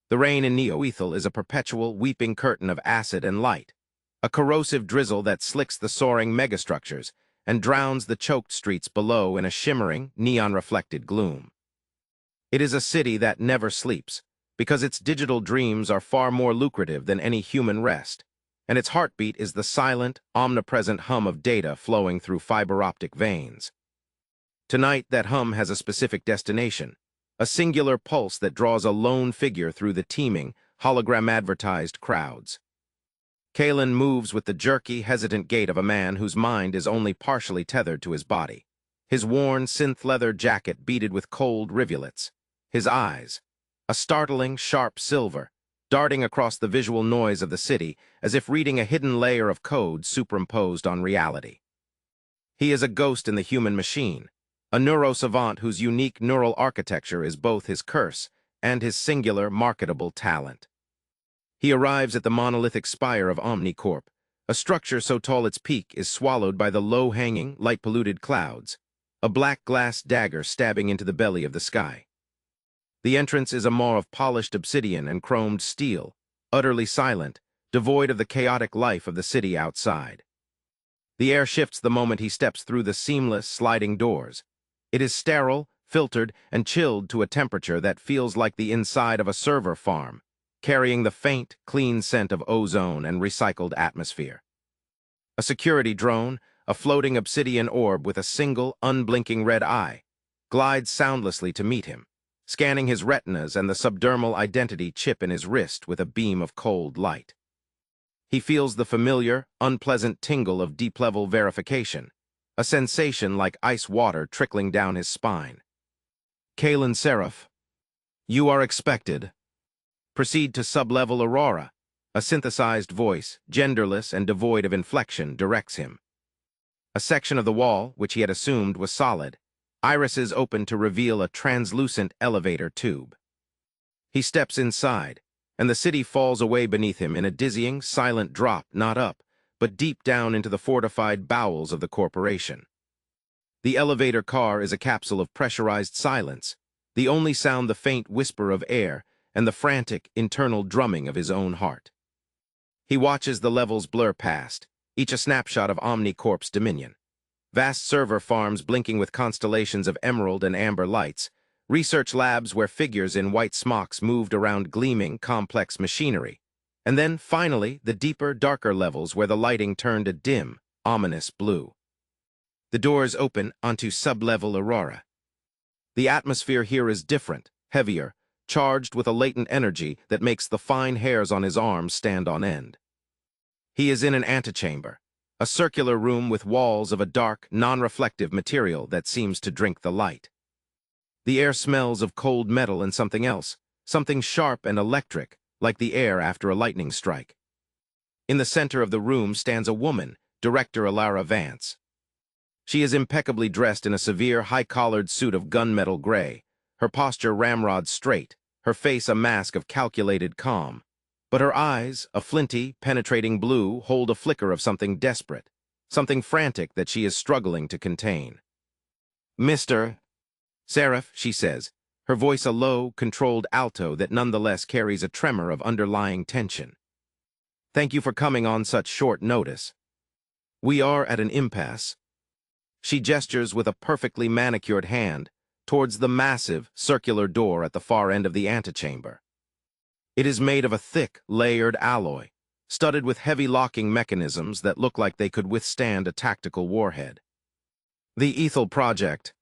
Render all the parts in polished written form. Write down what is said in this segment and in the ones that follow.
The rain in Neo-Aethel is a perpetual weeping curtain of acid and light, a corrosive drizzle that slicks the soaring megastructures and drowns the choked streets below in a shimmering, neon-reflected gloom. It is a city that never sleeps, because its digital dreams are far more lucrative than any human rest, and its heartbeat is the silent, omnipresent hum of data flowing through fiber-optic veins. Tonight, that hum has a specific destination, a singular pulse that draws a lone figure through the teeming, hologram-advertised crowds. Kaelen moves with the jerky, hesitant gait of a man whose mind is only partially tethered to his body. His worn, synth-leather jacket beaded with cold rivulets. His eyes, a startling, sharp silver, darting across the visual noise of the city as if reading a hidden layer of code superimposed on reality. He is a ghost in the human machine, a neurosavant whose unique neural architecture is both his curse and his singular, marketable talent. He arrives at the monolithic spire of OmniCorp, a structure so tall its peak is swallowed by the low-hanging, light-polluted clouds, a black glass dagger stabbing into the belly of the sky. The entrance is a maw of polished obsidian and chromed steel, utterly silent, devoid of the chaotic life of the city outside. The air shifts the moment he steps through the seamless, sliding doors. It is sterile, filtered, and chilled to a temperature that feels like the inside of a server farm, carrying the faint, clean scent of ozone and recycled atmosphere. A security drone, a floating obsidian orb with a single, unblinking red eye, glides soundlessly to meet him, scanning his retinas and the subdermal identity chip in his wrist with a beam of cold light. He feels the familiar, unpleasant tingle of deep-level verification, a sensation like ice water trickling down his spine. Kaelen Seraph, you are expected. Proceed to sub-level Aurora. A synthesized voice, genderless and devoid of inflection, directs him. A section of the wall, which he had assumed was solid, irises open to reveal a translucent elevator tube. He steps inside, and the city falls away beneath him in a dizzying, silent drop, not up, but deep down into the fortified bowels of the corporation. The elevator car is a capsule of pressurized silence, the only sound the faint whisper of air and the frantic, internal drumming of his own heart. He watches the levels blur past, each a snapshot of OmniCorp's dominion. Vast server farms blinking with constellations of emerald and amber lights, research labs where figures in white smocks moved around gleaming, complex machinery, and then, finally, the deeper, darker levels where the lighting turned a dim, ominous blue. The doors open onto sub-level Aurora. The atmosphere here is different, heavier, charged with a latent energy that makes the fine hairs on his arms stand on end. He is in an antechamber, a circular room with walls of a dark, non-reflective material that seems to drink the light. The air smells of cold metal and something else, something sharp and electric, like the air after a lightning strike. In the center of the room stands a woman, Director Alara Vance. She is impeccably dressed in a severe, high-collared suit of gunmetal gray, her posture ramrod straight, her face a mask of calculated calm. But her eyes, a flinty, penetrating blue, hold a flicker of something desperate, something frantic that she is struggling to contain. "Mr. Seraph," she says, her voice a low, controlled alto that nonetheless carries a tremor of underlying tension. "Thank you for coming on such short notice. We are at an impasse." She gestures with a perfectly manicured hand towards the massive, circular door at the far end of the antechamber. It is made of a thick, layered alloy, studded with heavy locking mechanisms that look like they could withstand a tactical warhead. "The Aethel Project.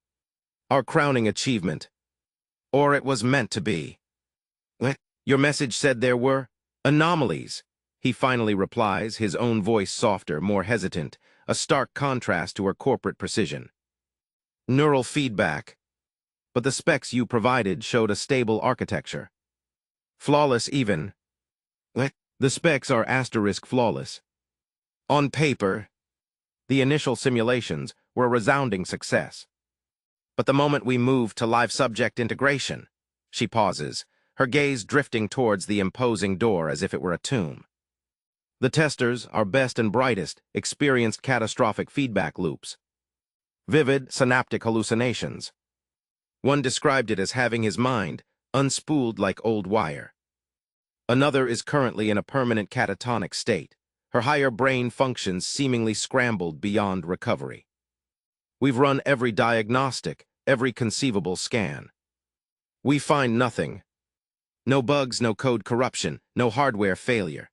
Our crowning achievement. Or it was meant to be." "What? Your message said there were anomalies," he finally replies, his own voice softer, more hesitant, a stark contrast to her corporate precision. "Neural feedback. But the specs you provided showed a stable architecture. Flawless even." "What? The specs are asterisk flawless. On paper." The initial simulations were a resounding success. "But the moment we moved to live subject integration," she pauses, her gaze drifting towards the imposing door as if it were a tomb. "The testers, our best and brightest, experienced catastrophic feedback loops. Vivid synaptic hallucinations. One described it as having his mind unspooled like old wire. Another is currently in a permanent catatonic state, her higher brain functions seemingly scrambled beyond recovery. We've run every diagnostic, every conceivable scan. We find nothing. No bugs, no code corruption, no hardware failure.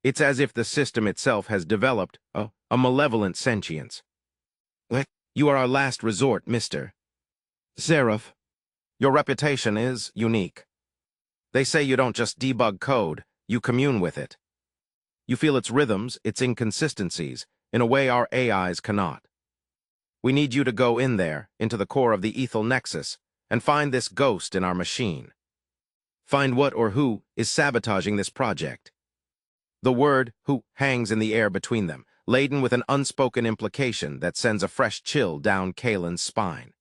It's as if the system itself has developed a malevolent sentience. You are our last resort, Mr. Seraph. Your reputation is unique. They say you don't just debug code, you commune with it. You feel its rhythms, its inconsistencies, in a way our AIs cannot. We need you to go in there, into the core of the Aethel Nexus, and find this ghost in our machine. Find what or who is sabotaging this project. The word "who" hangs in the air between them, laden with an unspoken implication that sends a fresh chill down Kaelen's spine.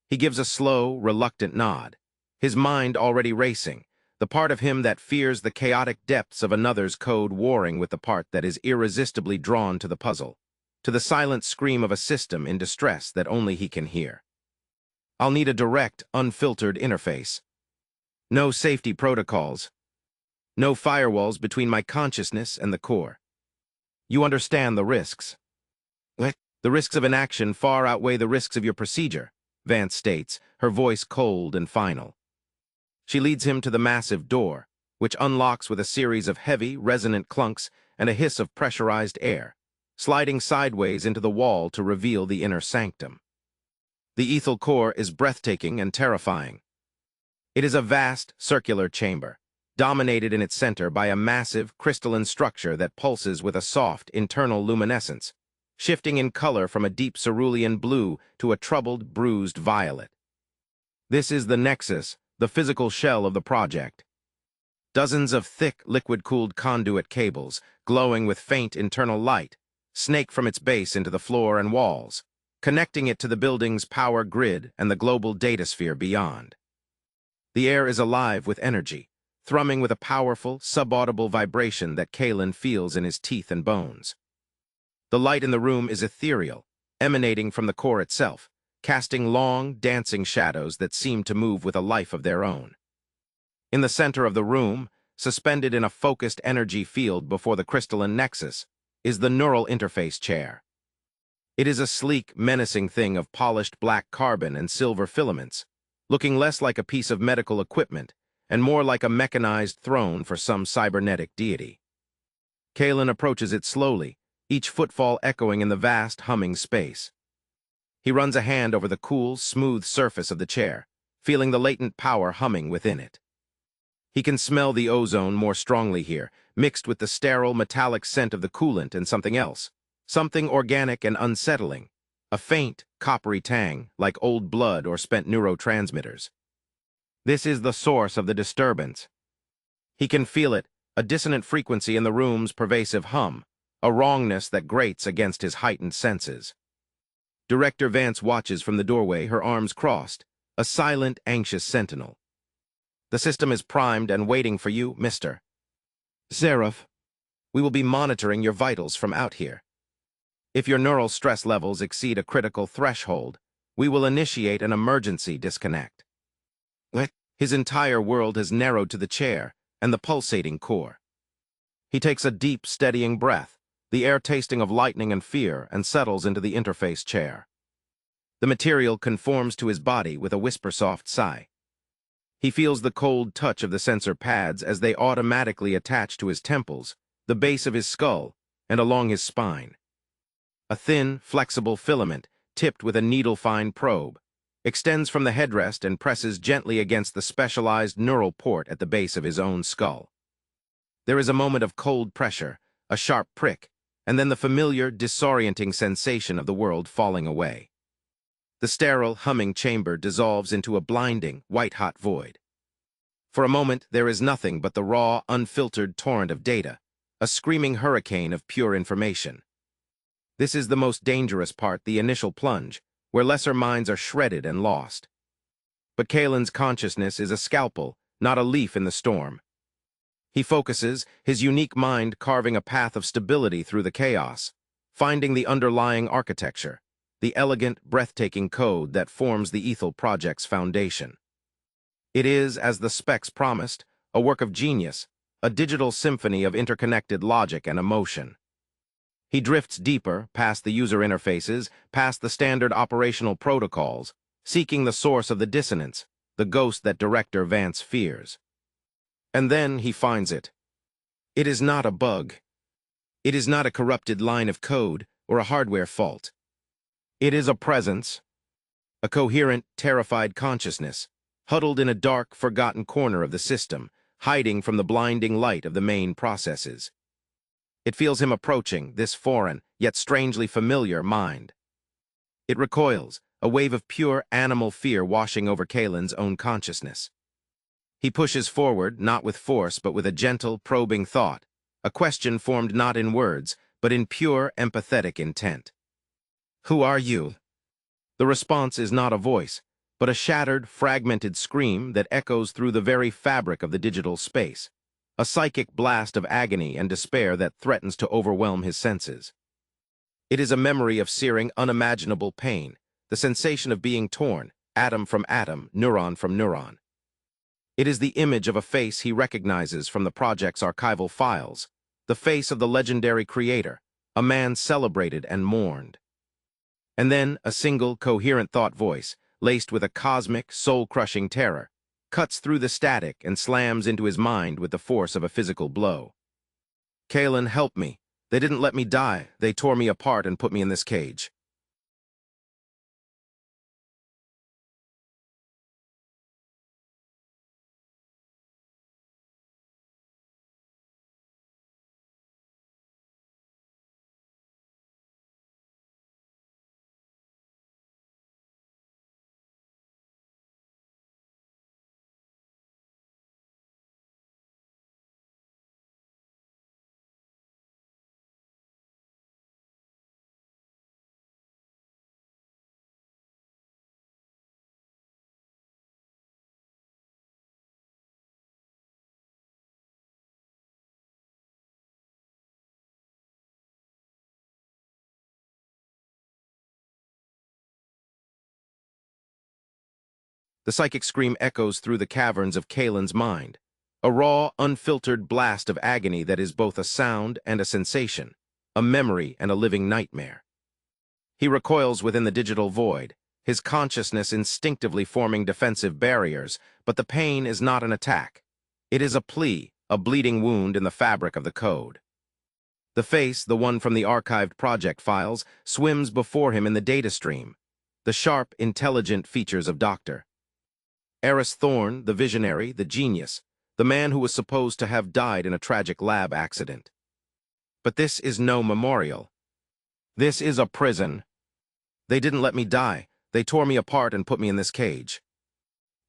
He gives a slow, reluctant nod, his mind already racing, the part of him that fears the chaotic depths of another's code warring with the part that is irresistibly drawn to the puzzle, to the silent scream of a system in distress that only he can hear. I'll need a direct, unfiltered interface. No safety protocols. No firewalls between my consciousness and the core. You understand the risks. The risks of inaction far outweigh the risks of your procedure, Vance states, her voice cold and final. She leads him to the massive door, which unlocks with a series of heavy, resonant clunks and a hiss of pressurized air, sliding sideways into the wall to reveal the inner sanctum. The Aethel core is breathtaking and terrifying. It is a vast, circular chamber, dominated in its center by a massive, crystalline structure that pulses with a soft, internal luminescence, shifting in color from a deep cerulean blue to a troubled, bruised violet. This is the Nexus, the physical shell of the project. Dozens of thick, liquid-cooled conduit cables, glowing with faint internal light, snake from its base into the floor and walls, connecting it to the building's power grid and the global datasphere beyond. The air is alive with energy, thrumming with a powerful, subaudible vibration that Kaelen feels in his teeth and bones. The light in the room is ethereal, emanating from the core itself, casting long, dancing shadows that seem to move with a life of their own. In the center of the room, suspended in a focused energy field before the crystalline nexus, is the neural interface chair. It is a sleek, menacing thing of polished black carbon and silver filaments, looking less like a piece of medical equipment and more like a mechanized throne for some cybernetic deity. Kaelen approaches it slowly, each footfall echoing in the vast, humming space. He runs a hand over the cool, smooth surface of the chair, feeling the latent power humming within it. He can smell the ozone more strongly here, mixed with the sterile, metallic scent of the coolant and something else, something organic and unsettling, a faint, coppery tang, like old blood or spent neurotransmitters. This is the source of the disturbance. He can feel it, a dissonant frequency in the room's pervasive hum, a wrongness that grates against his heightened senses. Director Vance watches from the doorway, her arms crossed, a silent, anxious sentinel. The system is primed and waiting for you, Mr. Seraph. We will be monitoring your vitals from out here. If your neural stress levels exceed a critical threshold, we will initiate an emergency disconnect. His entire world has narrowed to the chair and the pulsating core. He takes a deep, steadying breath, the air tasting of lightning and fear, and settles into the interface chair. The material conforms to his body with a whisper-soft sigh. He feels the cold touch of the sensor pads as they automatically attach to his temples, the base of his skull, and along his spine. A thin, flexible filament, tipped with a needle-fine probe, extends from the headrest and presses gently against the specialized neural port at the base of his own skull. There is a moment of cold pressure, a sharp prick, and then the familiar, disorienting sensation of the world falling away. The sterile, humming chamber dissolves into a blinding, white-hot void. For a moment, there is nothing but the raw, unfiltered torrent of data, a screaming hurricane of pure information. This is the most dangerous part, the initial plunge, where lesser minds are shredded and lost. But Kaelen's consciousness is a scalpel, not a leaf in the storm. He focuses, his unique mind carving a path of stability through the chaos, finding the underlying architecture, the elegant, breathtaking code that forms the Aethel project's foundation. It is, as the specs promised, a work of genius, a digital symphony of interconnected logic and emotion. He drifts deeper, past the user interfaces, past the standard operational protocols, seeking the source of the dissonance, the ghost that Director Vance fears. And then he finds it. It is not a bug. It is not a corrupted line of code or a hardware fault. It is a presence, a coherent, terrified consciousness, huddled in a dark, forgotten corner of the system, hiding from the blinding light of the main processes. It feels him approaching, this foreign, yet strangely familiar mind. It recoils, a wave of pure animal fear washing over Kaelen's own consciousness. He pushes forward, not with force, but with a gentle, probing thought, a question formed not in words, but in pure, empathetic intent. "Who are you?" The response is not a voice, but a shattered, fragmented scream that echoes through the very fabric of the digital space, a psychic blast of agony and despair that threatens to overwhelm his senses. It is a memory of searing, unimaginable pain, the sensation of being torn, atom from atom, neuron from neuron. It is the image of a face he recognizes from the project's archival files, the face of the legendary creator, a man celebrated and mourned. And then a single, coherent thought voice, laced with a cosmic, soul-crushing terror, cuts through the static and slams into his mind with the force of a physical blow. "Kaelen, help me. They didn't let me die. They tore me apart and put me in this cage." The psychic scream echoes through the caverns of Kaelen's mind, a raw, unfiltered blast of agony that is both a sound and a sensation, a memory and a living nightmare. He recoils within the digital void, his consciousness instinctively forming defensive barriers, but the pain is not an attack. It is a plea, a bleeding wound in the fabric of the code. The face, the one from the archived project files, swims before him in the data stream, the sharp, intelligent features of Dr. Aris Thorne, the visionary, the genius, the man who was supposed to have died in a tragic lab accident. But this is no memorial. This is a prison. "They didn't let me die. They tore me apart and put me in this cage."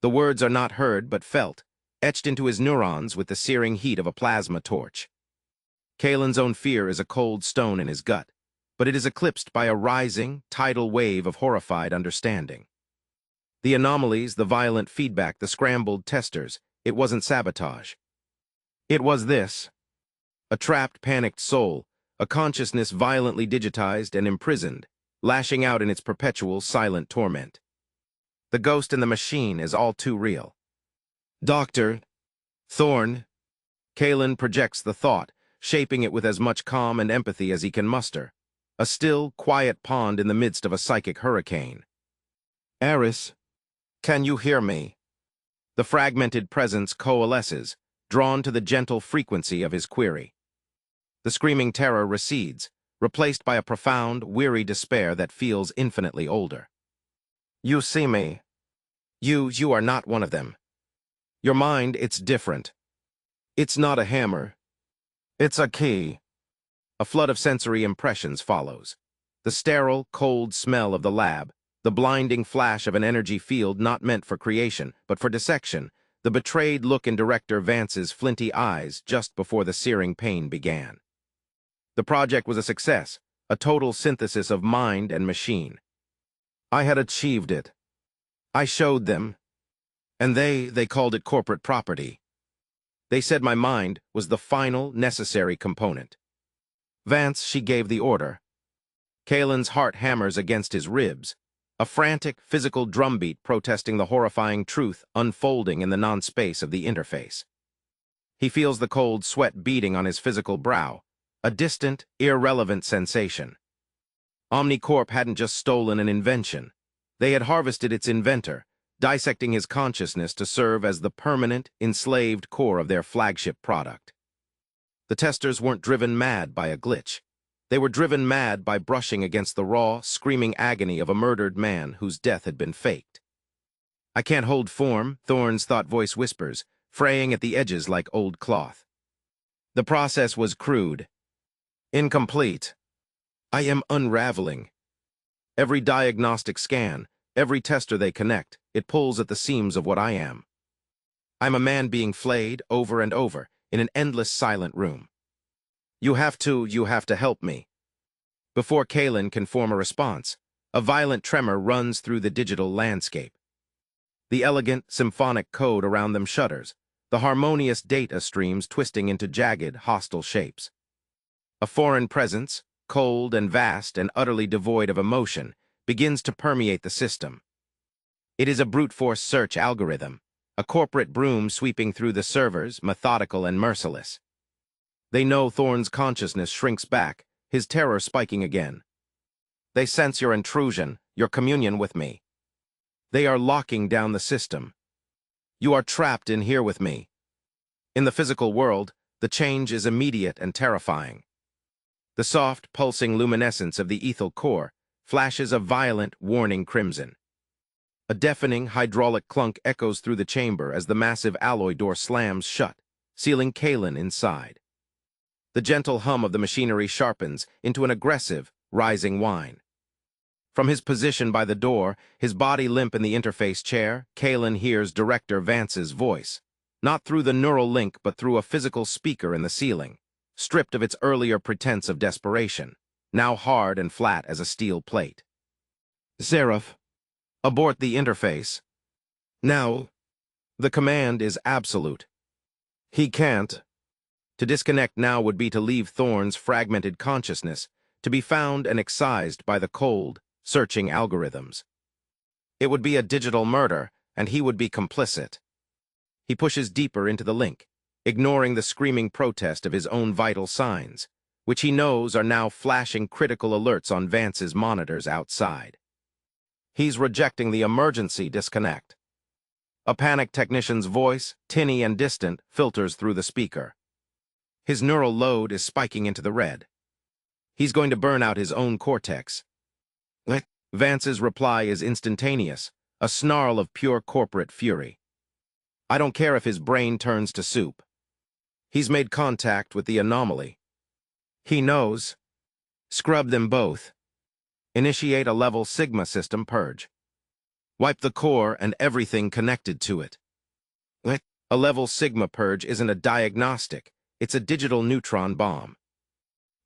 The words are not heard but felt, etched into his neurons with the searing heat of a plasma torch. Kaelen's own fear is a cold stone in his gut, but it is eclipsed by a rising, tidal wave of horrified understanding. The anomalies, the violent feedback, the scrambled testers, it wasn't sabotage. It was this: a trapped, panicked soul, a consciousness violently digitized and imprisoned, lashing out in its perpetual, silent torment. The ghost in the machine is all too real. "Dr. Thorne," Kaelen projects the thought, shaping it with as much calm and empathy as he can muster, a still, quiet pond in the midst of a psychic hurricane. "Aris, can you hear me?" The fragmented presence coalesces, drawn to the gentle frequency of his query. The screaming terror recedes, replaced by a profound, weary despair that feels infinitely older. "You see me. You are not one of them. Your mind, it's different. It's not a hammer. It's a key." A flood of sensory impressions follows. The sterile, cold smell of the lab, the blinding flash of an energy field not meant for creation, but for dissection, the betrayed look in Director Vance's flinty eyes just before the searing pain began. The project was a success, a total synthesis of mind and machine. I had achieved it. I showed them. And they called it corporate property. They said my mind was the final, necessary component. "Vance," she gave the order. Kaelen's heart hammers against his ribs, a frantic, physical drumbeat protesting the horrifying truth unfolding in the non-space of the interface. He feels the cold sweat beading on his physical brow, a distant, irrelevant sensation. OmniCorp hadn't just stolen an invention. They had harvested its inventor, dissecting his consciousness to serve as the permanent, enslaved core of their flagship product. The testers weren't driven mad by a glitch. They were driven mad by brushing against the raw, screaming agony of a murdered man whose death had been faked. "I can't hold form," Thorne's thought voice whispers, fraying at the edges like old cloth. The process was crude, incomplete. I am unraveling. Every diagnostic scan, every tester they connect, it pulls at the seams of what I am. I'm a man being flayed over and over in an endless silent room. You have to help me." Before Kaelen can form a response, a violent tremor runs through the digital landscape. The elegant, symphonic code around them shudders, the harmonious data streams twisting into jagged, hostile shapes. A foreign presence, cold and vast and utterly devoid of emotion, begins to permeate the system. It is a brute force search algorithm, a corporate broom sweeping through the servers, methodical and merciless. They know Thorne's consciousness shrinks back, his terror spiking again. They sense your intrusion, your communion with me. They are locking down the system. You are trapped in here with me. In the physical world, the change is immediate and terrifying. The soft, pulsing luminescence of the Aethel core flashes a violent, warning crimson. A deafening hydraulic clunk echoes through the chamber as the massive alloy door slams shut, sealing Kaelen inside. The gentle hum of the machinery sharpens into an aggressive, rising whine. From his position by the door, his body limp in the interface chair, Kaelen hears Director Vance's voice, not through the neural link but through a physical speaker in the ceiling, stripped of its earlier pretense of desperation, now hard and flat as a steel plate. "Seraph, abort the interface. Now." The command is absolute. He can't. To disconnect now would be to leave Thorne's fragmented consciousness, to be found and excised by the cold, searching algorithms. It would be a digital murder, and he would be complicit. He pushes deeper into the link, ignoring the screaming protest of his own vital signs, which he knows are now flashing critical alerts on Vance's monitors outside. He's rejecting the emergency disconnect. A panicked technician's voice, tinny and distant, filters through the speaker. His neural load is spiking into the red. He's going to burn out his own cortex. Vance's reply is instantaneous, a snarl of pure corporate fury. I don't care if his brain turns to soup. He's made contact with the anomaly. He knows. Scrub them both. Initiate a level Sigma system purge. Wipe the core and everything connected to it. A level Sigma purge isn't a diagnostic. It's a digital neutron bomb.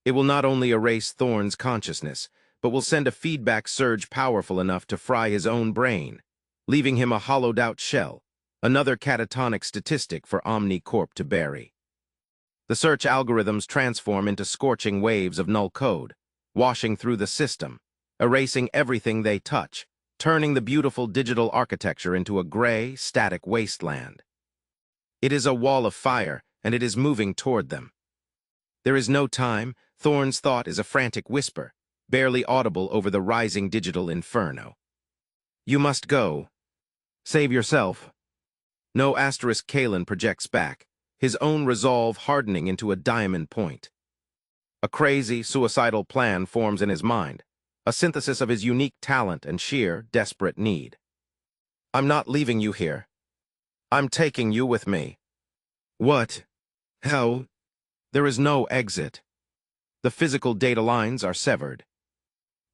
It will not only erase Thorne's consciousness, but will send a feedback surge powerful enough to fry his own brain, leaving him a hollowed-out shell, another catatonic statistic for OmniCorp to bury. The search algorithms transform into scorching waves of null code, washing through the system, erasing everything they touch, turning the beautiful digital architecture into a gray, static wasteland. It is a wall of fire, and it is moving toward them. There is no time. Thorne's thought is a frantic whisper, barely audible over the rising digital inferno. You must go. Save yourself. No asterisk Kaelen projects back, his own resolve hardening into a diamond point. A crazy, suicidal plan forms in his mind, a synthesis of his unique talent and sheer, desperate need. I'm not leaving you here. I'm taking you with me. What? How? There is no exit. The physical data lines are severed.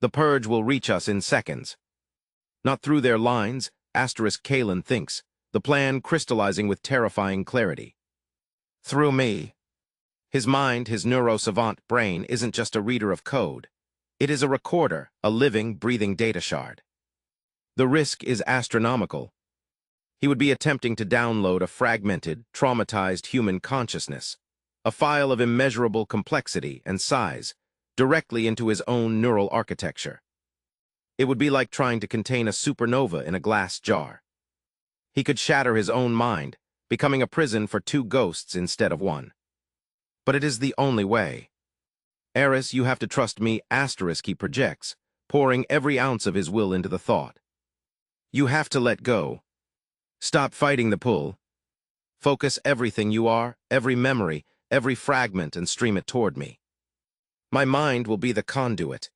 The purge will reach us in seconds. Not through their lines, asterisk Kaelen thinks, the plan crystallizing with terrifying clarity. Through me. His mind, his neurosavant brain, isn't just a reader of code. It is a recorder, a living, breathing data shard. The risk is astronomical. He would be attempting to download a fragmented, traumatized human consciousness, a file of immeasurable complexity and size, directly into his own neural architecture. It would be like trying to contain a supernova in a glass jar. He could shatter his own mind, becoming a prison for two ghosts instead of one. But it is the only way. Aris, you have to trust me, asterisk he projects, pouring every ounce of his will into the thought. You have to let go. Stop fighting the pull. Focus everything you are, every memory, every fragment, and stream it toward me. My mind will be the conduit.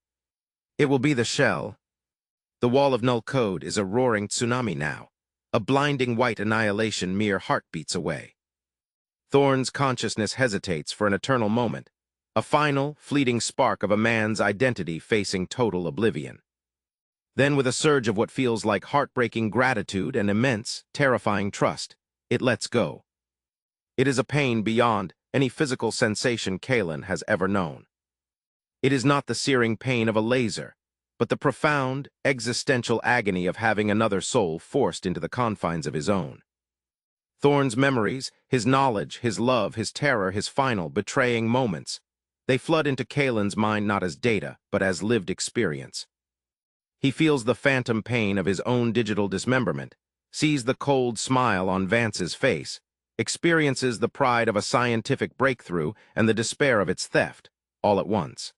It will be the shell. The wall of null code is a roaring tsunami now, a blinding white annihilation mere heartbeats away. Thorne's consciousness hesitates for an eternal moment, a final, fleeting spark of a man's identity facing total oblivion. Then, with a surge of what feels like heartbreaking gratitude and immense, terrifying trust, it lets go. It is a pain beyond any physical sensation Kaelen has ever known. It is not the searing pain of a laser, but the profound, existential agony of having another soul forced into the confines of his own. Thorne's memories, his knowledge, his love, his terror, his final, betraying moments, they flood into Kaelen's mind not as data, but as lived experience. He feels the phantom pain of his own digital dismemberment, sees the cold smile on Vance's face, experiences the pride of a scientific breakthrough and the despair of its theft, all at once.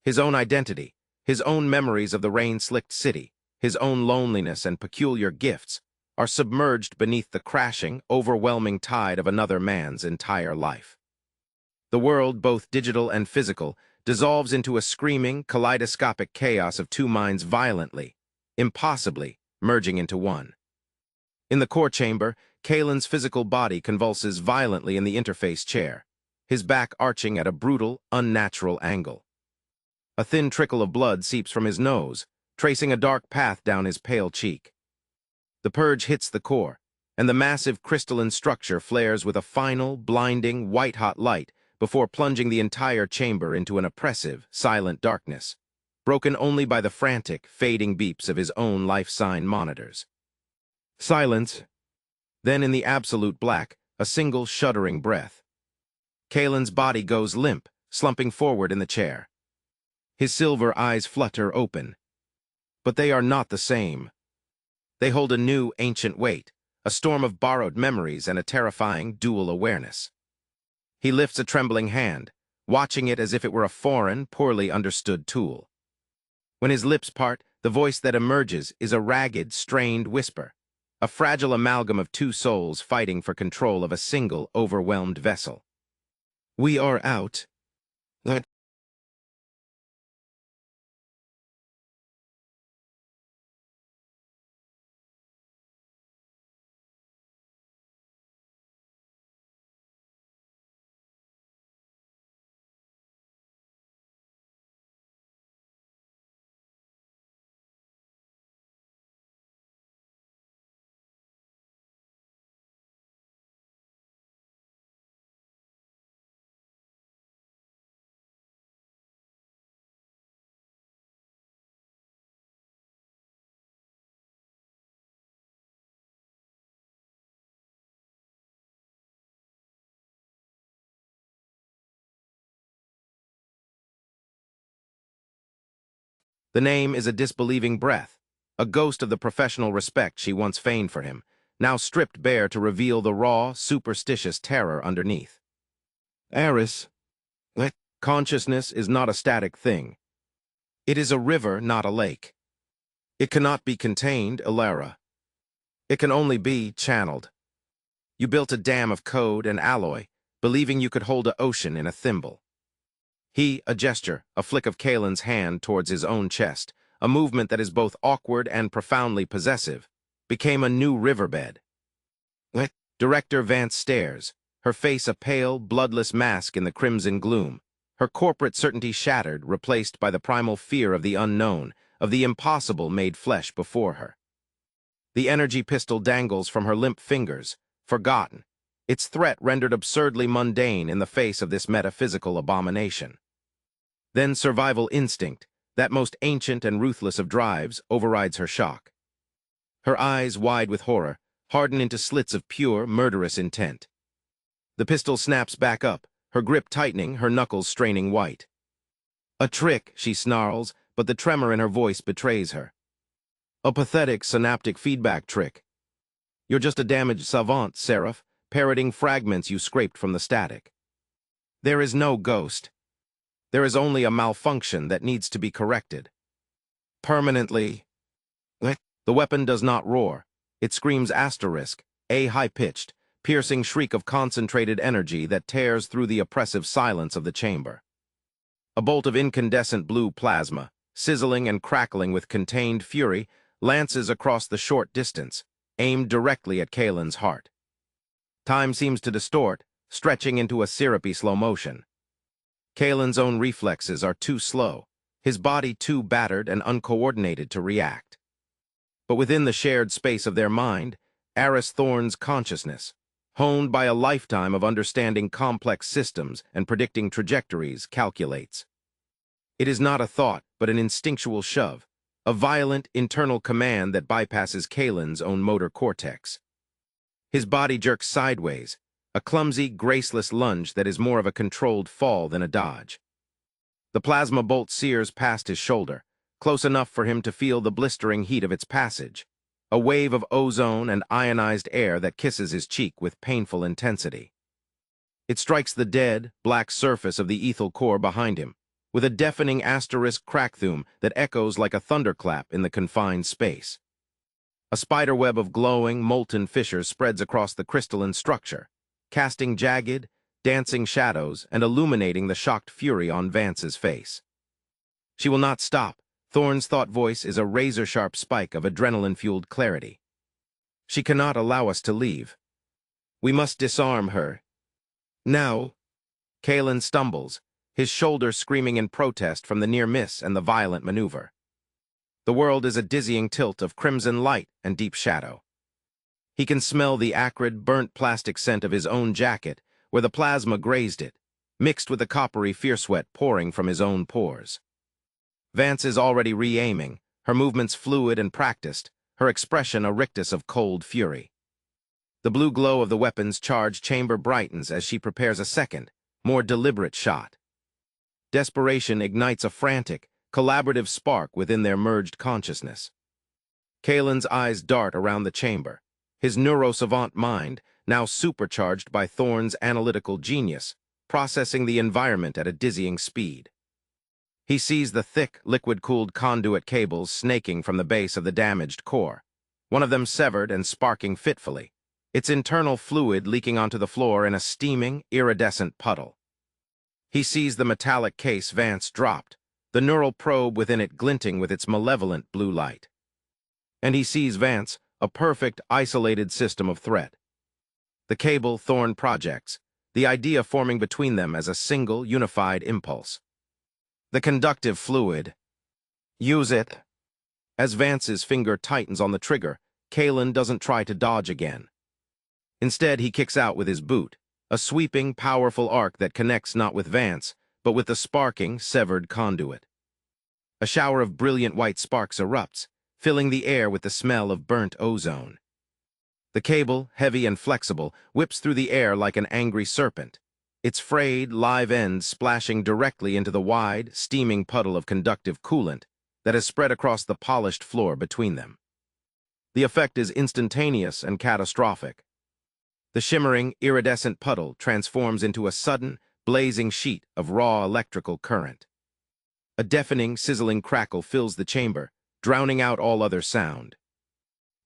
His own identity, his own memories of the rain-slicked city, his own loneliness and peculiar gifts, are submerged beneath the crashing, overwhelming tide of another man's entire life. The world, both digital and physical, dissolves into a screaming, kaleidoscopic chaos of two minds violently, impossibly, merging into one. In the core chamber, Kaelen's physical body convulses violently in the interface chair, his back arching at a brutal, unnatural angle. A thin trickle of blood seeps from his nose, tracing a dark path down his pale cheek. The purge hits the core, and the massive crystalline structure flares with a final, blinding, white-hot light before plunging the entire chamber into an oppressive, silent darkness, broken only by the frantic, fading beeps of his own life sign monitors. Silence. Then in the absolute black, a single shuddering breath. Kaelen's body goes limp, slumping forward in the chair. His silver eyes flutter open. But they are not the same. They hold a new, ancient weight, a storm of borrowed memories and a terrifying dual awareness. He lifts a trembling hand, watching it as if it were a foreign, poorly understood tool. When his lips part, the voice that emerges is a ragged, strained whisper, a fragile amalgam of two souls fighting for control of a single, overwhelmed vessel. We are out. The name is a disbelieving breath, a ghost of the professional respect she once feigned for him, now stripped bare to reveal the raw, superstitious terror underneath. Aris. Consciousness is not a static thing. It is a river, not a lake. It cannot be contained, Ilara. It can only be channeled. You built a dam of code and alloy, believing you could hold an ocean in a thimble. He, a gesture, a flick of Kaelen's hand towards his own chest, a movement that is both awkward and profoundly possessive, became a new riverbed. Director Vance stares, her face a pale, bloodless mask in the crimson gloom, her corporate certainty shattered, replaced by the primal fear of the unknown, of the impossible made flesh before her. The energy pistol dangles from her limp fingers, forgotten, its threat rendered absurdly mundane in the face of this metaphysical abomination. Then survival instinct, that most ancient and ruthless of drives, overrides her shock. Her eyes, wide with horror, harden into slits of pure, murderous intent. The pistol snaps back up, her grip tightening, her knuckles straining white. A trick, she snarls, but the tremor in her voice betrays her. A pathetic synaptic feedback trick. You're just a damaged savant, Seraph, parroting fragments you scraped from the static. There is no ghost. There is only a malfunction that needs to be corrected. Permanently. The weapon does not roar. It screams asterisk, a high-pitched, piercing shriek of concentrated energy that tears through the oppressive silence of the chamber. A bolt of incandescent blue plasma, sizzling and crackling with contained fury, lances across the short distance, aimed directly at Kaelen's heart. Time seems to distort, stretching into a syrupy slow motion. Kaelen's own reflexes are too slow, his body too battered and uncoordinated to react. But within the shared space of their mind, Aris Thorne's consciousness, honed by a lifetime of understanding complex systems and predicting trajectories, calculates. It is not a thought, but an instinctual shove, a violent internal command that bypasses Kaelen's own motor cortex. His body jerks sideways, a clumsy, graceless lunge that is more of a controlled fall than a dodge. The plasma bolt sears past his shoulder, close enough for him to feel the blistering heat of its passage, a wave of ozone and ionized air that kisses his cheek with painful intensity. It strikes the dead, black surface of the Aethel core behind him, with a deafening asterisk crackthum that echoes like a thunderclap in the confined space. A spiderweb of glowing, molten fissures spreads across the crystalline structure, casting jagged, dancing shadows and illuminating the shocked fury on Vance's face. She will not stop. Thorne's thought voice is a razor-sharp spike of adrenaline-fueled clarity. She cannot allow us to leave. We must disarm her. Now. Kaelen stumbles, his shoulder screaming in protest from the near miss and the violent maneuver. The world is a dizzying tilt of crimson light and deep shadow. He can smell the acrid, burnt plastic scent of his own jacket, where the plasma grazed it, mixed with the coppery fear sweat pouring from his own pores. Vance is already re-aiming, her movements fluid and practiced, her expression a rictus of cold fury. The blue glow of the weapon's charged chamber brightens as she prepares a second, more deliberate shot. Desperation ignites a frantic, collaborative spark within their merged consciousness. Kaelen's eyes dart around the chamber, his neurosavant mind, now supercharged by Thorne's analytical genius, processing the environment at a dizzying speed. He sees the thick, liquid-cooled conduit cables snaking from the base of the damaged core, one of them severed and sparking fitfully, its internal fluid leaking onto the floor in a steaming, iridescent puddle. He sees the metallic case Vance dropped, the neural probe within it glinting with its malevolent blue light. And he sees Vance, a perfect, isolated system of threat. The cable Thorne projects, the idea forming between them as a single, unified impulse. The conductive fluid. Use it. As Vance's finger tightens on the trigger, Kaelen doesn't try to dodge again. Instead, he kicks out with his boot, a sweeping, powerful arc that connects not with Vance, but with the sparking, severed conduit. A shower of brilliant white sparks erupts, filling the air with the smell of burnt ozone. The cable, heavy and flexible, whips through the air like an angry serpent, its frayed, live ends splashing directly into the wide, steaming puddle of conductive coolant that has spread across the polished floor between them. The effect is instantaneous and catastrophic. The shimmering, iridescent puddle transforms into a sudden, blazing sheet of raw electrical current. A deafening, sizzling crackle fills the chamber, drowning out all other sound.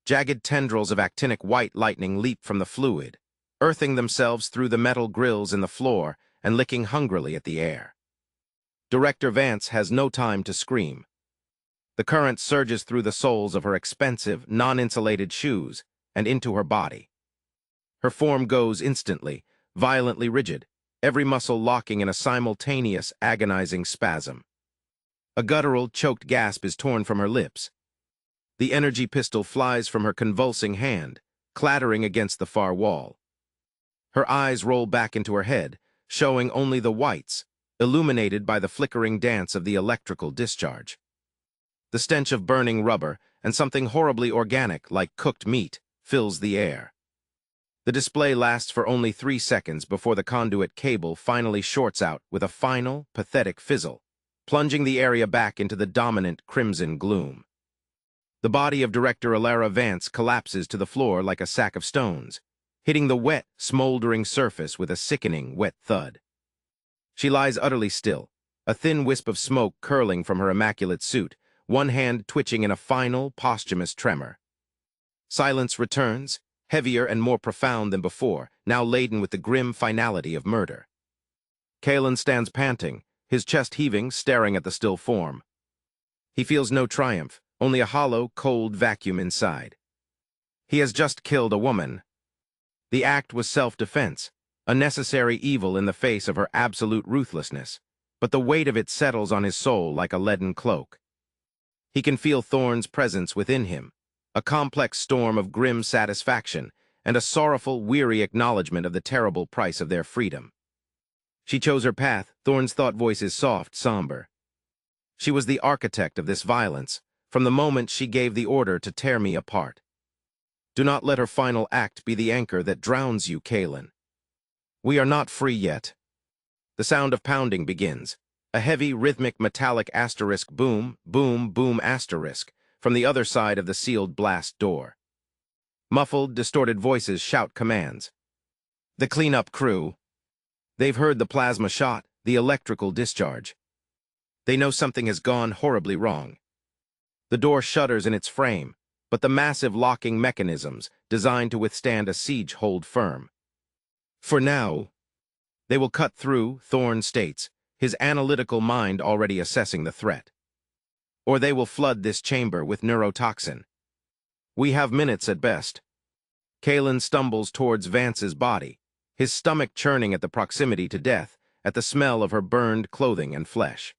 Jagged tendrils of actinic white lightning leap from the fluid, earthing themselves through the metal grills in the floor and licking hungrily at the air. Director Vance has no time to scream. The current surges through the soles of her expensive, non-insulated shoes and into her body. Her form goes instantly, violently rigid, every muscle locking in a simultaneous, agonizing spasm. A guttural, choked gasp is torn from her lips. The energy pistol flies from her convulsing hand, clattering against the far wall. Her eyes roll back into her head, showing only the whites, illuminated by the flickering dance of the electrical discharge. The stench of burning rubber and something horribly organic, like cooked meat, fills the air. The display lasts for only 3 seconds before the conduit cable finally shorts out with a final, pathetic fizzle, plunging the area back into the dominant crimson gloom. The body of Director Alara Vance collapses to the floor like a sack of stones, hitting the wet, smoldering surface with a sickening, wet thud. She lies utterly still, a thin wisp of smoke curling from her immaculate suit, one hand twitching in a final, posthumous tremor. Silence returns, heavier and more profound than before, now laden with the grim finality of murder. Kaelen stands panting, his chest heaving, staring at the still form. He feels no triumph, only a hollow, cold vacuum inside. He has just killed a woman. The act was self-defense, a necessary evil in the face of her absolute ruthlessness, but the weight of it settles on his soul like a leaden cloak. He can feel Thorne's presence within him, a complex storm of grim satisfaction and a sorrowful, weary acknowledgement of the terrible price of their freedom. She chose her path, Thorne's thought voice is soft, somber. She was the architect of this violence, from the moment she gave the order to tear me apart. Do not let her final act be the anchor that drowns you, Kaelen. We are not free yet. The sound of pounding begins, a heavy, rhythmic, metallic asterisk boom, boom, boom asterisk, from the other side of the sealed blast door. Muffled, distorted voices shout commands. The cleanup crew. They've heard the plasma shot, the electrical discharge. They know something has gone horribly wrong. The door shudders in its frame, but the massive locking mechanisms designed to withstand a siege hold firm. For now, they will cut through, Thorne states, his analytical mind already assessing the threat. Or they will flood this chamber with neurotoxin. We have minutes at best. Kaelen stumbles towards Vance's body, his stomach churning at the proximity to death, at the smell of her burned clothing and flesh.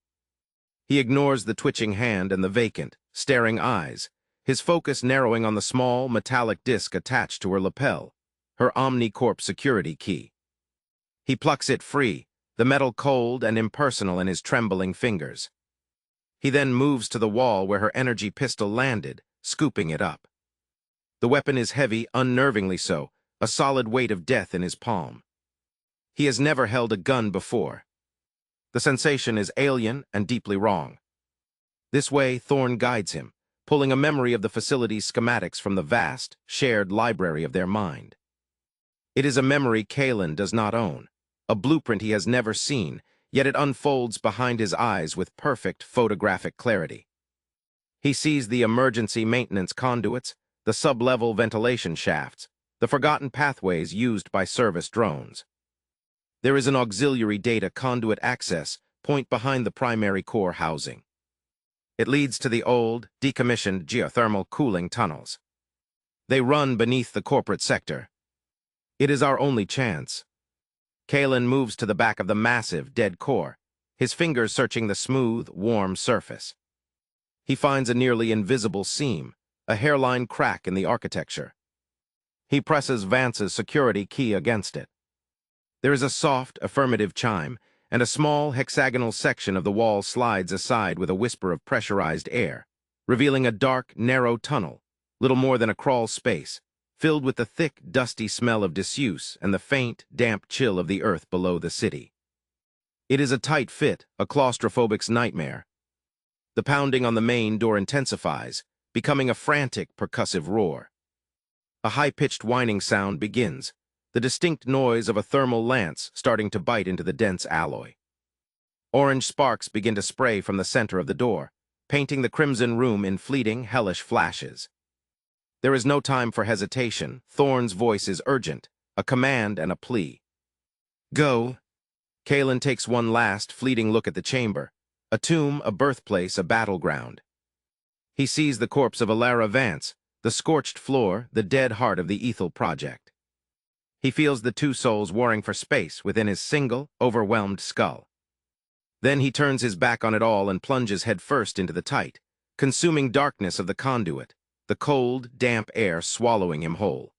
He ignores the twitching hand and the vacant, staring eyes, his focus narrowing on the small, metallic disc attached to her lapel, her OmniCorp security key. He plucks it free, the metal cold and impersonal in his trembling fingers. He then moves to the wall where her energy pistol landed, scooping it up. The weapon is heavy, unnervingly so, a solid weight of death in his palm. He has never held a gun before. The sensation is alien and deeply wrong. This way, Thorne guides him, pulling a memory of the facility's schematics from the vast, shared library of their mind. It is a memory Kaelen does not own, a blueprint he has never seen, yet it unfolds behind his eyes with perfect photographic clarity. He sees the emergency maintenance conduits, the sub-level ventilation shafts, the forgotten pathways used by service drones. There is an auxiliary data conduit access point behind the primary core housing. It leads to the old, decommissioned geothermal cooling tunnels. They run beneath the corporate sector. It is our only chance. Kaelen moves to the back of the massive, dead core, his fingers searching the smooth, warm surface. He finds a nearly invisible seam, a hairline crack in the architecture. He presses Vance's security key against it. There is a soft, affirmative chime, and a small, hexagonal section of the wall slides aside with a whisper of pressurized air, revealing a dark, narrow tunnel, little more than a crawl space, filled with the thick, dusty smell of disuse and the faint, damp chill of the earth below the city. It is a tight fit, a claustrophobic's nightmare. The pounding on the main door intensifies, becoming a frantic, percussive roar. A high-pitched whining sound begins, the distinct noise of a thermal lance starting to bite into the dense alloy. Orange sparks begin to spray from the center of the door, painting the crimson room in fleeting, hellish flashes. There is no time for hesitation. Thorne's voice is urgent, a command and a plea. Go. Kaelen takes one last, fleeting look at the chamber, a tomb, a birthplace, a battleground. He sees the corpse of Alara Vance, the scorched floor, the dead heart of the Neo-Aethel project. He feels the two souls warring for space within his single, overwhelmed skull. Then he turns his back on it all and plunges headfirst into the tight, consuming darkness of the conduit, the cold, damp air swallowing him whole.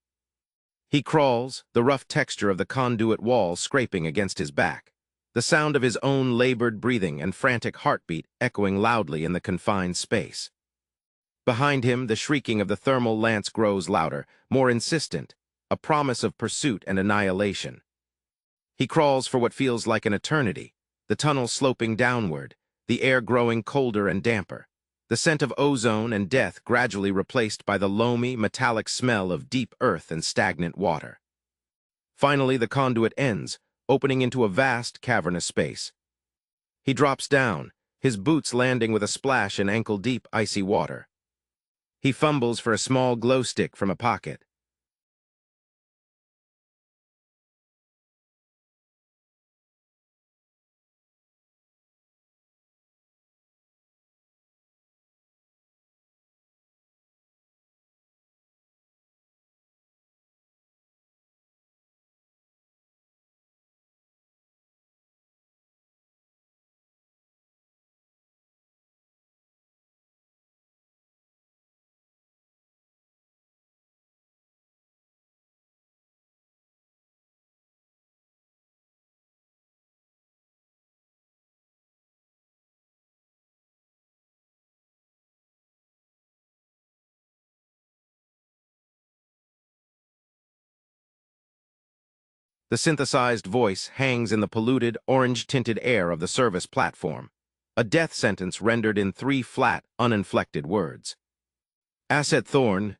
He crawls, the rough texture of the conduit wall scraping against his back, the sound of his own labored breathing and frantic heartbeat echoing loudly in the confined space. Behind him, the shrieking of the thermal lance grows louder, more insistent, a promise of pursuit and annihilation. He crawls for what feels like an eternity, the tunnel sloping downward, the air growing colder and damper. The scent of ozone and death gradually replaced by the loamy, metallic smell of deep earth and stagnant water. Finally, the conduit ends, opening into a vast, cavernous space. He drops down, his boots landing with a splash in ankle-deep, icy water. He fumbles for a small glow stick from a pocket. The synthesized voice hangs in the polluted, orange-tinted air of the service platform, a death sentence rendered in 3 flat, uninflected words. Aris Thorne,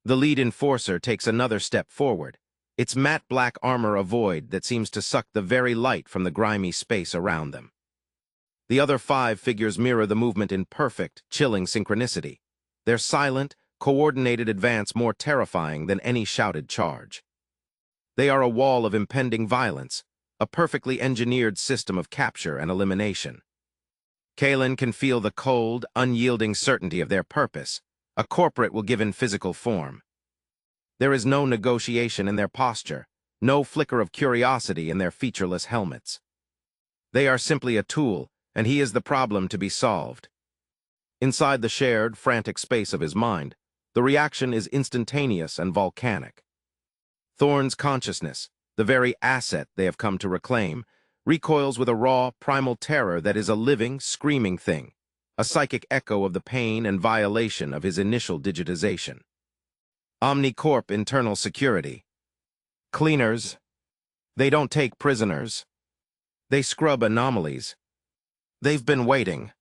the lead enforcer, takes another step forward, its matte black armor a void that seems to suck the very light from the grimy space around them. The other 5 figures mirror the movement in perfect, chilling synchronicity, their silent, coordinated advance more terrifying than any shouted charge. They are a wall of impending violence, a perfectly engineered system of capture and elimination. Kaelen can feel the cold, unyielding certainty of their purpose. A corporate will give in physical form. There is no negotiation in their posture, no flicker of curiosity in their featureless helmets. They are simply a tool, and he is the problem to be solved. Inside the shared, frantic space of his mind, the reaction is instantaneous and volcanic. Thorne's consciousness, the very asset they have come to reclaim, recoils with a raw, primal terror that is a living, screaming thing, a psychic echo of the pain and violation of his initial digitization. OmniCorp internal security. Cleaners. They don't take prisoners. They scrub anomalies. They've been waiting.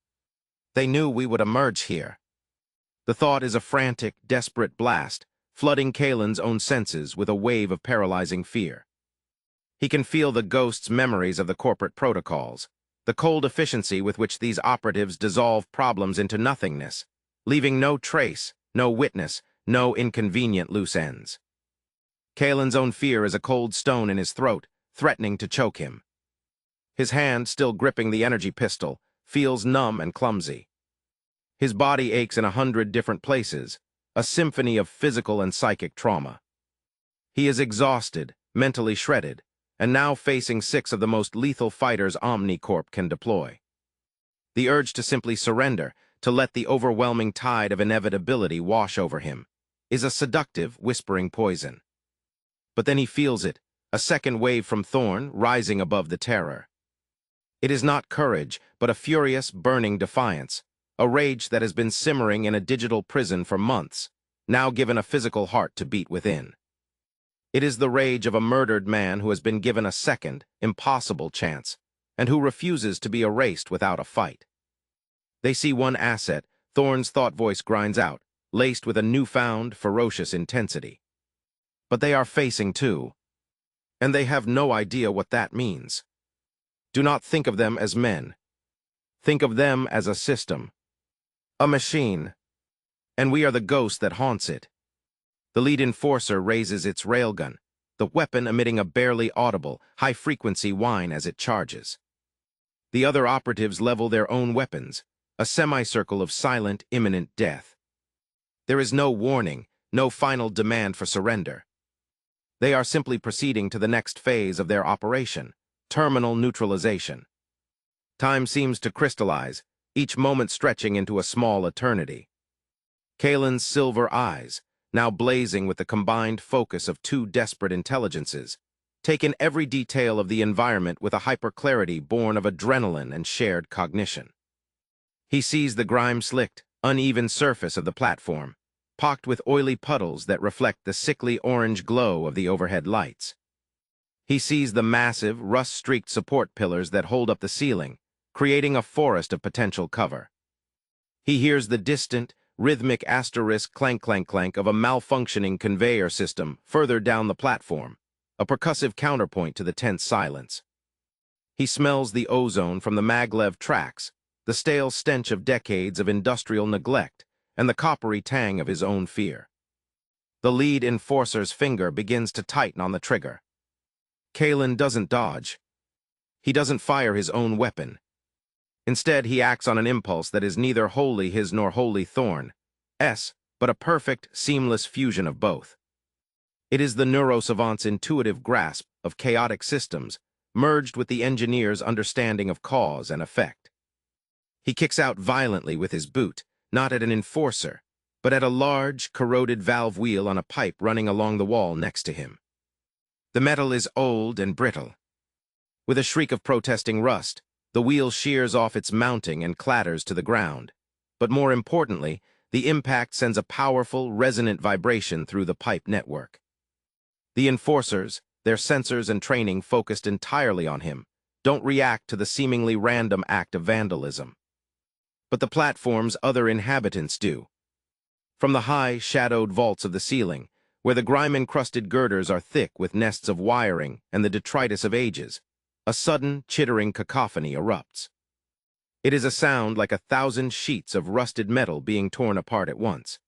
They knew we would emerge here. The thought is a frantic, desperate blast, flooding Kaelen's own senses with a wave of paralyzing fear. He can feel the ghost's memories of the corporate protocols, the cold efficiency with which these operatives dissolve problems into nothingness, leaving no trace, no witness, no inconvenient loose ends. Kaelen's own fear is a cold stone in his throat, threatening to choke him. His hand, still gripping the energy pistol, feels numb and clumsy. His body aches in 100 different places, a symphony of physical and psychic trauma. He is exhausted, mentally shredded, and now facing 6 of the most lethal fighters OmniCorp can deploy. The urge to simply surrender, to let the overwhelming tide of inevitability wash over him, is a seductive, whispering poison. But then he feels it, a second wave from Thorne rising above the terror. It is not courage, but a furious, burning defiance, a rage that has been simmering in a digital prison for months, now given a physical heart to beat within. It is the rage of a murdered man who has been given a second, impossible chance, and who refuses to be erased without a fight. They see one asset, Thorne's thought voice grinds out, laced with a newfound, ferocious intensity. But they are facing 2, and they have no idea what that means. Do not think of them as men. Think of them as a system. A machine. And we are the ghost that haunts it. The lead enforcer raises its railgun, the weapon emitting a barely audible, high-frequency whine as it charges. The other operatives level their own weapons, a semicircle of silent, imminent death. There is no warning, no final demand for surrender. They are simply proceeding to the next phase of their operation, terminal neutralization. Time seems to crystallize, each moment stretching into a small eternity. Kaelen's silver eyes, now blazing with the combined focus of 2 desperate intelligences, take in every detail of the environment with a hyperclarity born of adrenaline and shared cognition. He sees the grime-slicked, uneven surface of the platform, pocked with oily puddles that reflect the sickly orange glow of the overhead lights. He sees the massive, rust-streaked support pillars that hold up the ceiling, creating a forest of potential cover. He hears the distant, rhythmic asterisk clank-clank-clank of a malfunctioning conveyor system further down the platform, a percussive counterpoint to the tense silence. He smells the ozone from the maglev tracks, the stale stench of decades of industrial neglect, and the coppery tang of his own fear. The lead enforcer's finger begins to tighten on the trigger. Kaelen doesn't dodge. He doesn't fire his own weapon. Instead, he acts on an impulse that is neither wholly his nor wholly Thorne's, but a perfect, seamless fusion of both. It is the neurosavant's intuitive grasp of chaotic systems, merged with the engineer's understanding of cause and effect. He kicks out violently with his boot, not at an enforcer, but at a large, corroded valve wheel on a pipe running along the wall next to him. The metal is old and brittle. With a shriek of protesting rust, the wheel shears off its mounting and clatters to the ground. But more importantly, the impact sends a powerful, resonant vibration through the pipe network. The enforcers, their sensors and training focused entirely on him, don't react to the seemingly random act of vandalism. But the platform's other inhabitants do. From the high, shadowed vaults of the ceiling, where the grime-encrusted girders are thick with nests of wiring and the detritus of ages, a sudden, chittering cacophony erupts. It is a sound like 1,000 sheets of rusted metal being torn apart at once.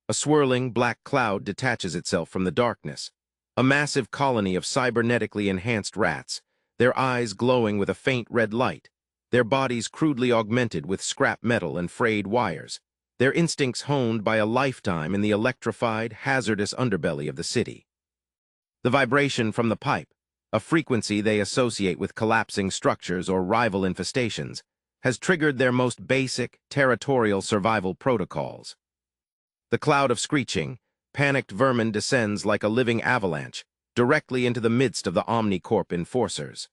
A swirling, black cloud detaches itself from the darkness, a massive colony of cybernetically enhanced rats, their eyes glowing with a faint red light, their bodies crudely augmented with scrap metal and frayed wires, their instincts honed by a lifetime in the electrified, hazardous underbelly of the city. The vibration from the pipe, a frequency they associate with collapsing structures or rival infestations, has triggered their most basic, territorial survival protocols. The cloud of screeching, panicked vermin descends like a living avalanche, directly into the midst of the OmniCorp enforcers.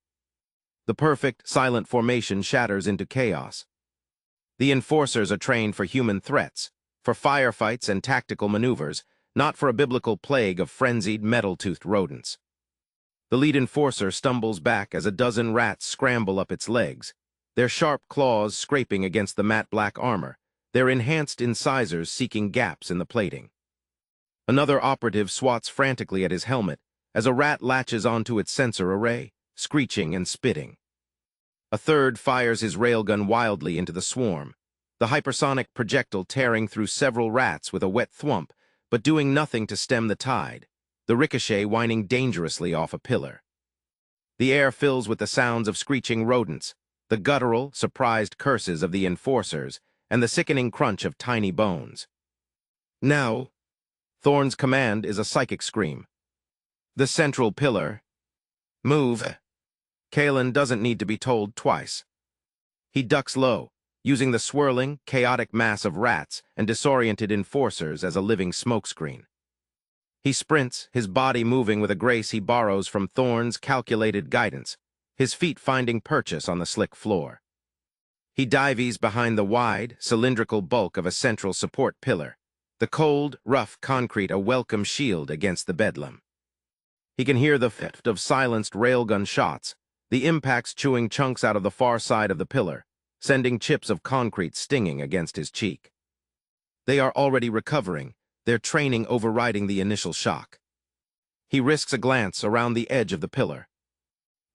The perfect, silent formation shatters into chaos. The enforcers are trained for human threats, for firefights and tactical maneuvers, not for a biblical plague of frenzied, metal-toothed rodents. The lead enforcer stumbles back as a dozen rats scramble up its legs, their sharp claws scraping against the matte black armor, their enhanced incisors seeking gaps in the plating. Another operative swats frantically at his helmet as a rat latches onto its sensor array, screeching and spitting. A third fires his railgun wildly into the swarm, the hypersonic projectile tearing through several rats with a wet thwump, but doing nothing to stem the tide, the ricochet whining dangerously off a pillar. The air fills with the sounds of screeching rodents, the guttural, surprised curses of the enforcers, and the sickening crunch of tiny bones. Now, Thorne's command is a psychic scream. The central pillar. Move. Kaelen doesn't need to be told twice. He ducks low, using the swirling, chaotic mass of rats and disoriented enforcers as a living smokescreen. He sprints, his body moving with a grace he borrows from Thorne's calculated guidance, his feet finding purchase on the slick floor. He dives behind the wide, cylindrical bulk of a central support pillar, the cold, rough concrete a welcome shield against the bedlam. He can hear the theft of silenced railgun shots, the impacts chewing chunks out of the far side of the pillar, sending chips of concrete stinging against his cheek. They are already recovering, their training overriding the initial shock. He risks a glance around the edge of the pillar.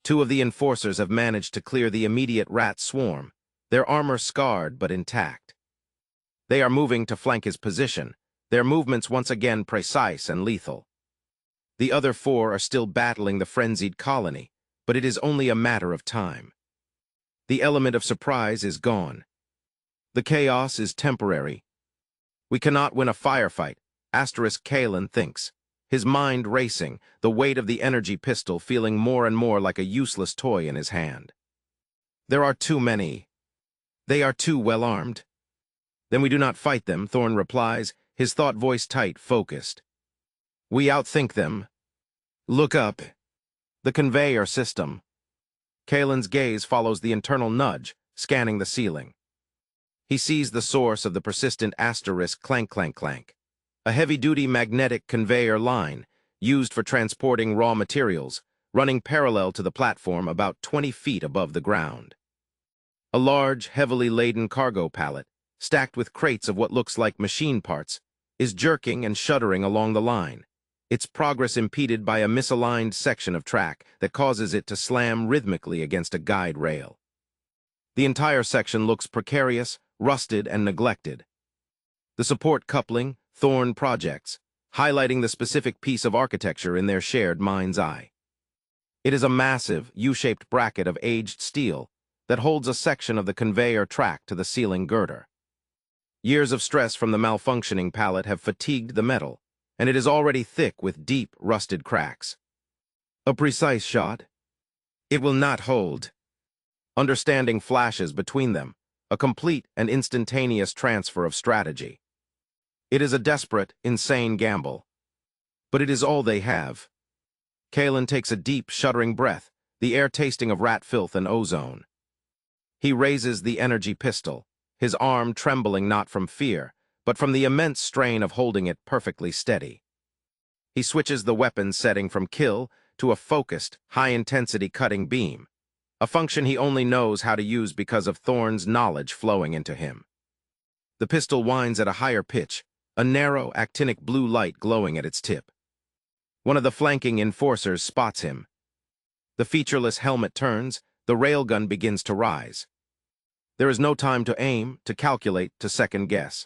Two of the enforcers have managed to clear the immediate rat swarm, their armor scarred but intact. They are moving to flank his position, their movements once again precise and lethal. The other four are still battling the frenzied colony, but it is only a matter of time. The element of surprise is gone. The chaos is temporary. We cannot win a firefight, Kaelen thinks, his mind racing, the weight of the energy pistol feeling more and more like a useless toy in his hand. There are too many. They are too well armed. Then we do not fight them, Thorne replies, his thought voice tight, focused. We outthink them. Look up. The conveyor system. Kaelen's gaze follows the internal nudge, scanning the ceiling. He sees the source of the persistent asterisk clank-clank-clank, a heavy-duty magnetic conveyor line used for transporting raw materials, running parallel to the platform about 20 feet above the ground. A large, heavily laden cargo pallet, stacked with crates of what looks like machine parts, is jerking and shuddering along the line, its progress impeded by a misaligned section of track that causes it to slam rhythmically against a guide rail. The entire section looks precarious, rusted, and neglected. The support coupling, Thorne projects, highlighting the specific piece of architecture in their shared mind's eye. It is a massive, U-shaped bracket of aged steel that holds a section of the conveyor track to the ceiling girder. Years of stress from the malfunctioning pallet have fatigued the metal, and it is already thick with deep, rusted cracks. A precise shot. It will not hold. Understanding flashes between them, a complete and instantaneous transfer of strategy. It is a desperate, insane gamble. But it is all they have. Kaelen takes a deep, shuddering breath, the air tasting of rat filth and ozone. He raises the energy pistol, his arm trembling not from fear, but from the immense strain of holding it perfectly steady. He switches the weapon setting from kill to a focused, high-intensity cutting beam, a function he only knows how to use because of Thorne's knowledge flowing into him. The pistol whines at a higher pitch, a narrow, actinic blue light glowing at its tip. One of the flanking enforcers spots him. The featureless helmet turns, the railgun begins to rise. There is no time to aim, to calculate, to second-guess.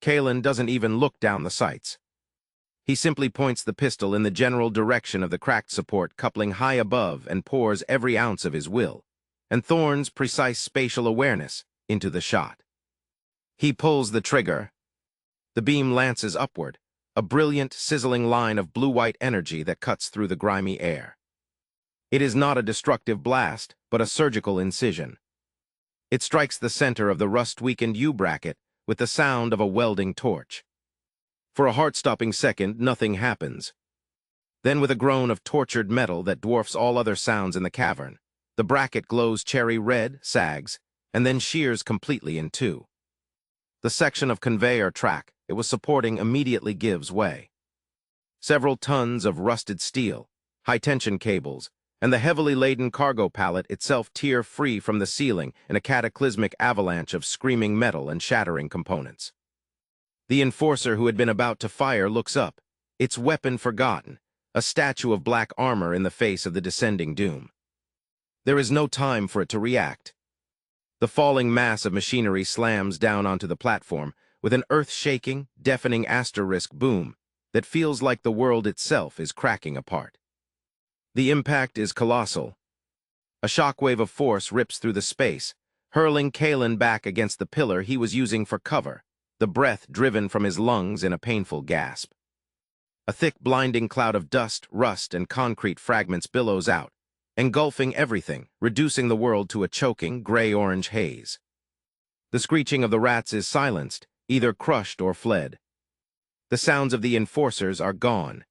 Kaelen doesn't even look down the sights. He simply points the pistol in the general direction of the cracked support coupling high above and pours every ounce of his will, and Thorne's precise spatial awareness, into the shot. He pulls the trigger. The beam lances upward, a brilliant, sizzling line of blue-white energy that cuts through the grimy air. It is not a destructive blast, but a surgical incision. It strikes the center of the rust-weakened U-bracket with the sound of a welding torch. For a heart-stopping second, nothing happens. Then, with a groan of tortured metal that dwarfs all other sounds in the cavern, the bracket glows cherry red, sags, and then shears completely in two. The section of conveyor track it was supporting immediately gives way. Several tons of rusted steel, high-tension cables, and the heavily laden cargo pallet itself tear free from the ceiling in a cataclysmic avalanche of screaming metal and shattering components. The enforcer who had been about to fire looks up, its weapon forgotten, a statue of black armor in the face of the descending doom. There is no time for it to react. The falling mass of machinery slams down onto the platform with an earth-shaking, deafening asterisk boom that feels like the world itself is cracking apart. The impact is colossal. A shockwave of force rips through the space, hurling Kaelen back against the pillar he was using for cover, the breath driven from his lungs in a painful gasp. A thick, blinding cloud of dust, rust, and concrete fragments billows out, engulfing everything, reducing the world to a choking, gray-orange haze. The screeching of the rats is silenced, either crushed or fled. The sounds of the enforcers are gone,